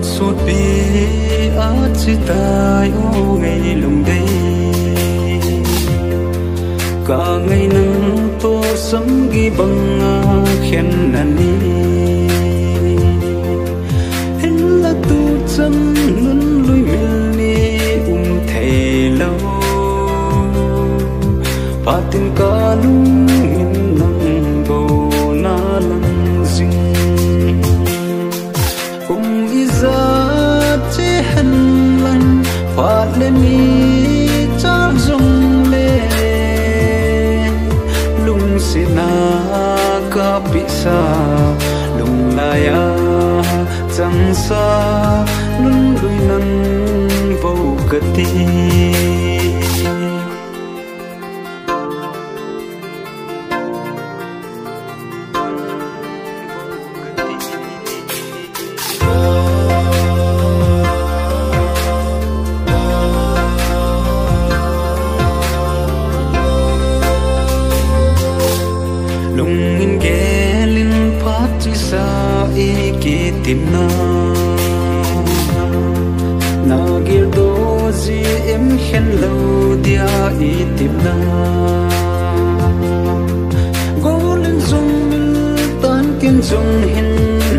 suốt bi át chỉ tai ô ngày lùng đây cả ngày nắng tô sấm ghi bằng khen nani hình là tu chân luôn lui mil ni thề lâu và tình ca lung nghìn nắng bầu na lăng dinh cùng đi ra chế hân lành và lên mi chắc dùng lệ lung sẽ na ca bị xa lung laya chẳng xa luôn lui nắng bầu cất đi tìm na na gir do gì em khen lâu dia i tìm na go lên dung mil tan kiên dung hin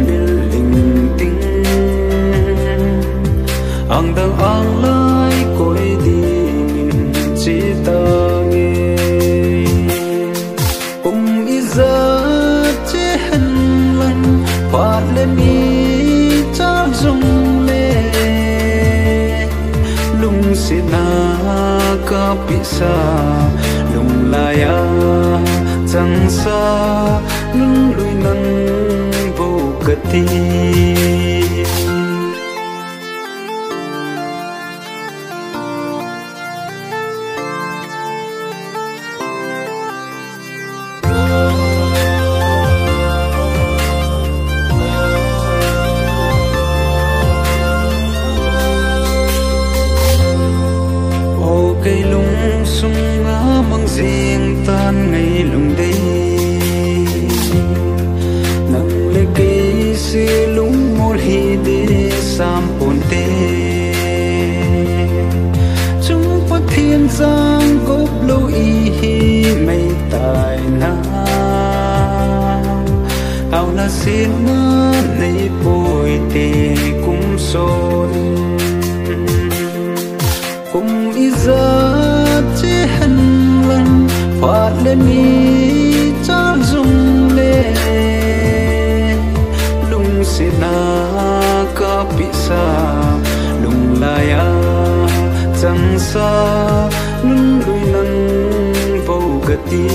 mil linh tinh ang dang ang lai koi đi min chỉ ta nghe cùng ý ra chế hân lành phát lên mi dung lệ lung sẽ na ca bị xa lung laya chẳng xa lung lui nắng vô cất đi cây lung sung ngã mang riêng tan ngày lung đây nắng lê cây xì lung mô hi đê sam bồn tê chúng phát thiên giang gốc lâu y hi mây tài na ao là xin mơ này bồi tê cũng xôn cùng đi ra chế hân lành phát lên mi chắc dùng lệ lung sẽ na ca bị xa lung laya chẳng xa luôn đôi nắng bầu gật đi